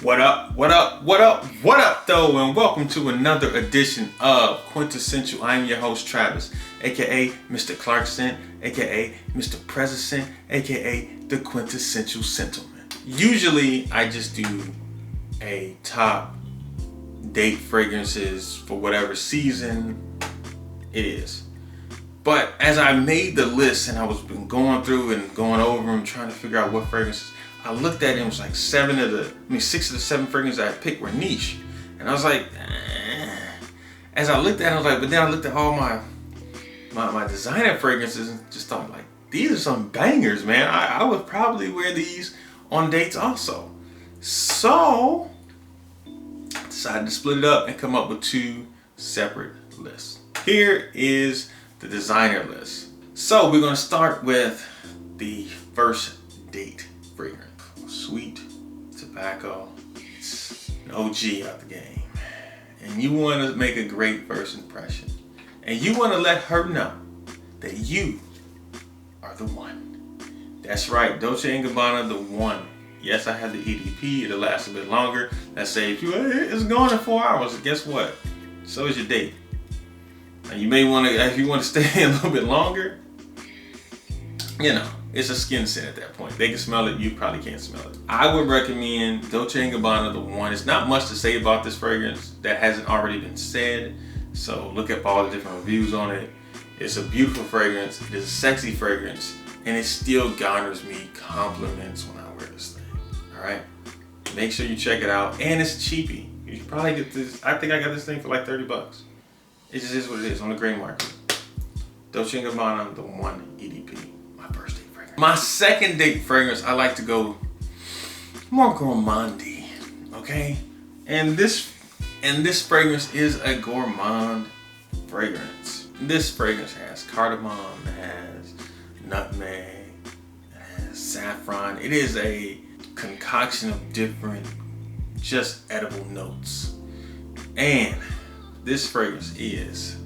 What up, what up, what up, what up though, and welcome to another edition of QuinteScential. I'm your host Travis, aka Mr. Clarkson, aka Mr. President, aka the QuinteScential Gentleman. Usually I just do a top date fragrances for whatever season it is. But as I made the list and I was been going through and going over them, trying to figure out what fragrances, I looked at it and it was like 6 of the 7 fragrances I picked were niche. And I was like, as I looked at it, I was like, but then I looked at all my designer fragrances and just thought like, these are some bangers, man. I would probably wear these on dates also. So I decided to split it up and come up with 2 separate lists. Here is the designer list. So we're gonna start with the first date fragrance. Sweet tobacco. It's an OG out the game. And you want to make a great first impression. And you want to let her know that you are the one. That's right, Dolce & Gabbana, the one. Yes, I have the EDP, it'll last a bit longer. Let's say if you, it's gone in 4 hours, guess what? So is your date. And you may want to, if you want to stay a little bit longer, you know, it's a skin scent at that point. They can smell it, you probably can't smell it. I would recommend Dolce & Gabbana, the one. It's not much to say about this fragrance that hasn't already been said. So look up all the different reviews on it. It's a beautiful fragrance, it is a sexy fragrance, and it still garners me compliments when I wear this thing, all right? Make sure you check it out, and it's cheapy. You should probably get this, I think I got this thing for like 30 bucks. It just is what it is on the gray market. Dolce & Gabbana, the one EDP. My second date fragrance, I like to go more gourmandy, okay? And this fragrance is a gourmand fragrance. This fragrance has cardamom, it has nutmeg, it has saffron. It is a concoction of different, just edible notes. And this fragrance is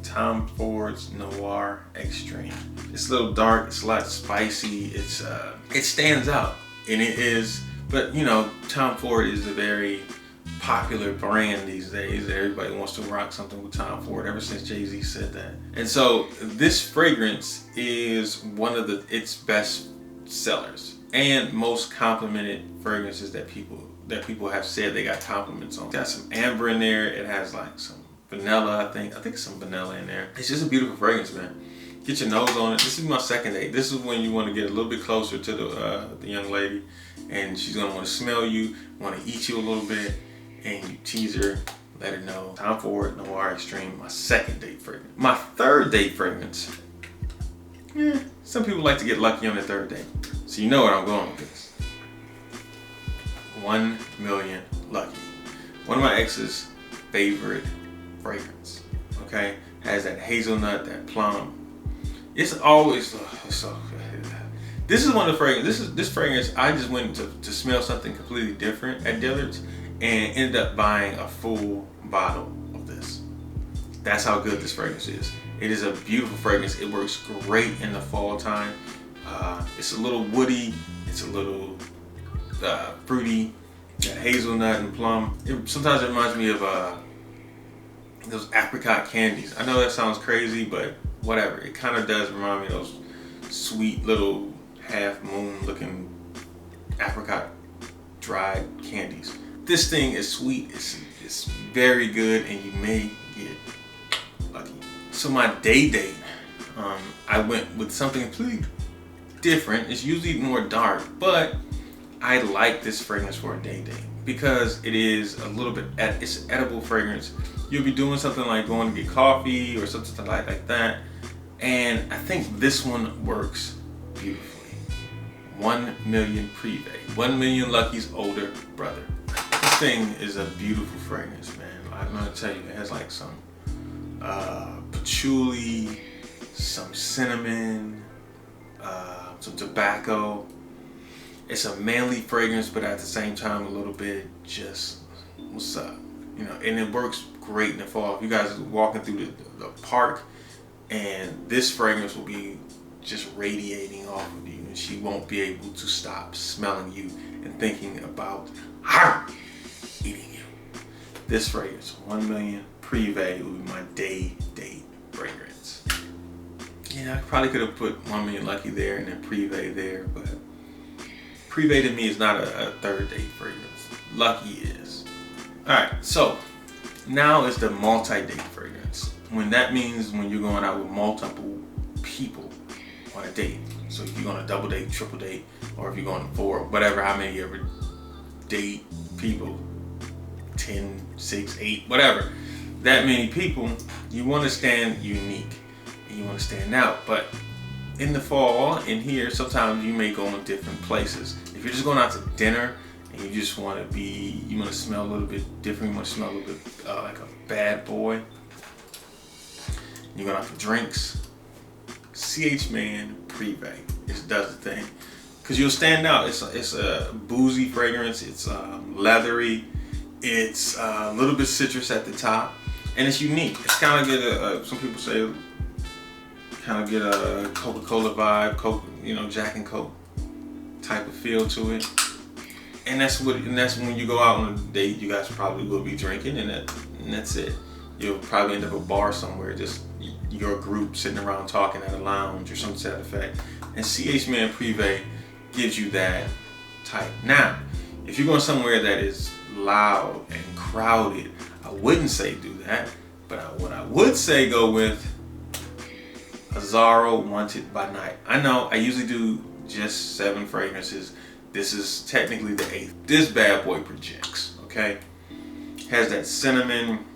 Tom Ford's Noir Extreme. It's a little dark, it's a lot spicy, it stands out, and it is, but you know, Tom Ford is a very popular brand these days. Everybody wants to rock something with Tom Ford ever since Jay-Z said that. And so this fragrance is one of its best sellers and most complimented fragrances that people have said they got compliments on. It's got some amber in there, it has like some vanilla, I think it's some vanilla in there. It's just a beautiful fragrance, man. Get your nose on it. This is my second date. This is when you want to get a little bit closer to the young lady, and she's gonna want to smell you, want to eat you a little bit, and you tease her, let her know. Tom Ford Noir Extreme, my second date fragrance. My third date fragrance. Some people like to get lucky on their third date, so you know where I'm going with this. 1 Million Lucky. One of my ex's favorite fragrance, okay? Has that hazelnut, that plum. It's always so good. This is one of the fragrances. This fragrance, I just went to smell something completely different at Dillard's and ended up buying a full bottle of this. That's how good this fragrance is. It is a beautiful fragrance. It works great in the fall time. It's a little woody. It's a little fruity. That hazelnut and plum. Sometimes it reminds me of those apricot candies. I know that sounds crazy, but whatever. It kind of does remind me of those sweet little half moon looking apricot dried candies. This thing is sweet, it's very good, and you may get lucky. So my date, I went with something completely different. It's usually more dark, but I like this fragrance for a date because it is a little bit, it's an edible fragrance. You'll be doing something like going to get coffee or something like that. And I think this one works beautifully. 1 Million Prive. 1 Million Lucky's older brother. This thing is a beautiful fragrance, man. I'm gonna tell you, it has like some patchouli, some cinnamon, some tobacco. It's a manly fragrance, but at the same time, a little bit just, what's up? You know, and it works great in the fall. If you guys are walking through the park, and this fragrance will be just radiating off of you, and she won't be able to stop smelling you and thinking about her. this fragrance, 1 million Prive, will be my day date fragrance. Yeah, I probably could have put 1 million Lucky there and then Prive there, but Prive to me is not a third date fragrance. Lucky is. Alright, so now is the multi-date fragrance. When that means when you're going out with multiple people on a date. So if you're going to double date, triple date, or if you're going for whatever, how many you ever date people, 10, 6, 8, whatever, that many people, you want to stand unique and you want to stand out. But in the fall, in here, sometimes you may go in different places. If you're just going out to dinner and you just want to be, you want to smell a little bit different, you want to smell a little bit like a bad boy, you're going out for drinks, CH Man Prive, it does the thing. Because you'll stand out. It's a boozy fragrance, it's leathery, it's a little bit citrus at the top, and it's unique. It's kind of get some people say, kind of get a Coca-Cola vibe, Coke, you know, Jack and Coke type of feel to it. And that's when you go out on a date, you guys probably will be drinking, and that's it. You'll probably end up at a bar somewhere, just your group sitting around talking at a lounge or something to that effect. And CH Man Prive gives you that type. Now, if you're going somewhere that is loud and crowded, I wouldn't say do that. But what I would say, go with Azzaro Wanted by Night. I know I usually do just 7 fragrances. This is technically the 8th. This bad boy projects, okay? Has that cinnamon.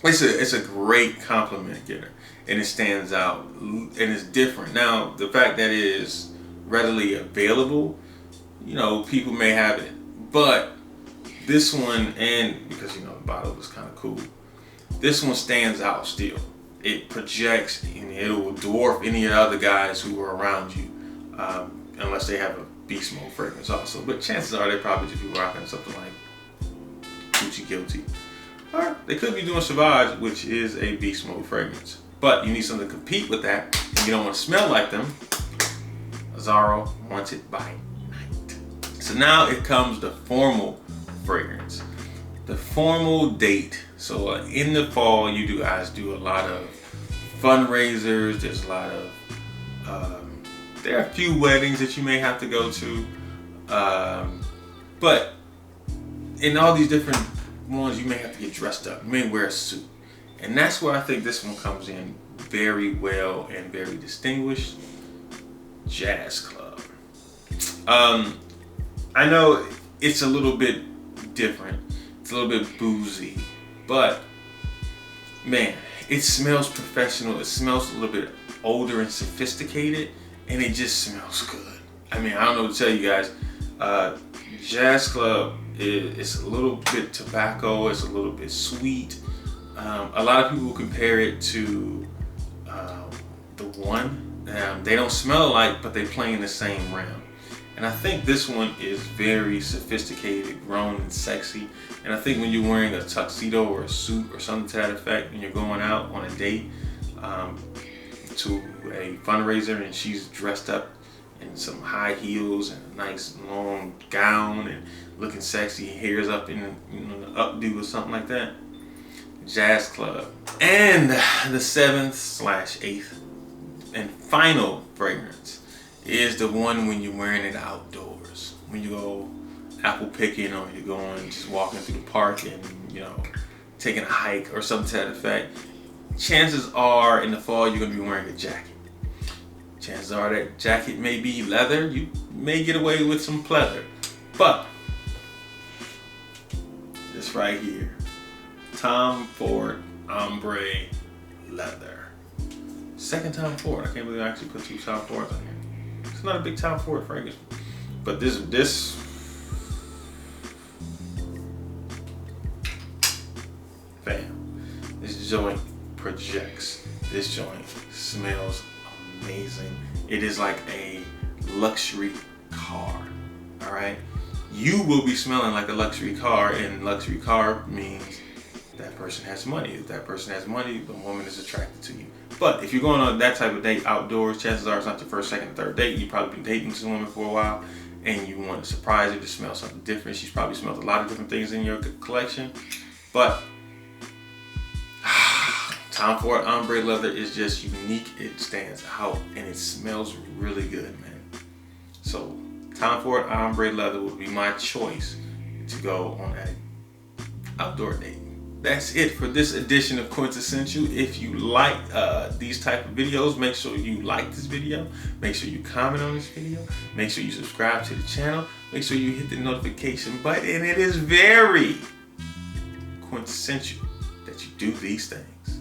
It's a great compliment getter, and it stands out, and it's different. Now, the fact that it is readily available, you know, people may have it, but this one, and because, you know, the bottle is kind of cool, this one stands out still. It projects, and it will dwarf any of the other guys who are around you, unless they have a beast mode fragrance also. But chances are they probably just be rocking something like Gucci Guilty. Or they could be doing Sauvage, which is a beast mode fragrance. But you need something to compete with that, and you don't want to smell like them. Azzaro Wanted by Night. So now it comes the formal fragrance. The formal date. So in the fall, you guys do a lot of fundraisers. There's a lot of, there are a few weddings that you may have to go to. But in all these different ones, you may have to get dressed up. You may wear a suit. And that's where I think this one comes in very well and very distinguished. Jazz Club. I know it's a little bit different. It's a little bit boozy, but man, it smells professional. It smells a little bit older and sophisticated, and it just smells good. I mean, I don't know what to tell you guys. Jazz Club is a little bit tobacco. It's a little bit sweet. A lot of people compare it to the one. They don't smell alike, but they play in the same realm. And I think this one is very sophisticated, grown, and sexy. And I think when you're wearing a tuxedo or a suit or something to that effect, and you're going out on a date to a fundraiser, and she's dressed up in some high heels and a nice long gown and looking sexy, hair's up in the updo or something like that. Jazz Club. And the 7th/8th and final fragrance is the one when you're wearing it outdoors. When you go apple picking, or you're going just walking through the park and, you know, taking a hike or something to that effect. Chances are in the fall you're going to be wearing a jacket. Chances are that jacket may be leather. You may get away with some pleather. But this right here, Tom Ford Ombre Leather. Second Tom Ford. I can't believe I actually put 2 Tom Fords on here. It's not a big Tom Ford fragrance, but this fam, this joint projects. This joint smells amazing. It is like a luxury car. All right, you will be smelling like a luxury car, and luxury car means that person has money. If that person has money, the woman is attracted to you. But if you're going on that type of date outdoors, chances are it's not your first, second, or third date. You've probably been dating this woman for a while, and you want to surprise her to smell something different. She's probably smelled a lot of different things in your collection. But Tom Ford ombre leather is just unique. It stands out and it smells really good, man. So Tom Ford ombre leather would be my choice to go on an outdoor date. That's it for this edition of QuinteScential. If you like these type of videos, make sure you like this video. Make sure you comment on this video. Make sure you subscribe to the channel. Make sure you hit the notification button. And it is very quintessential that you do these things.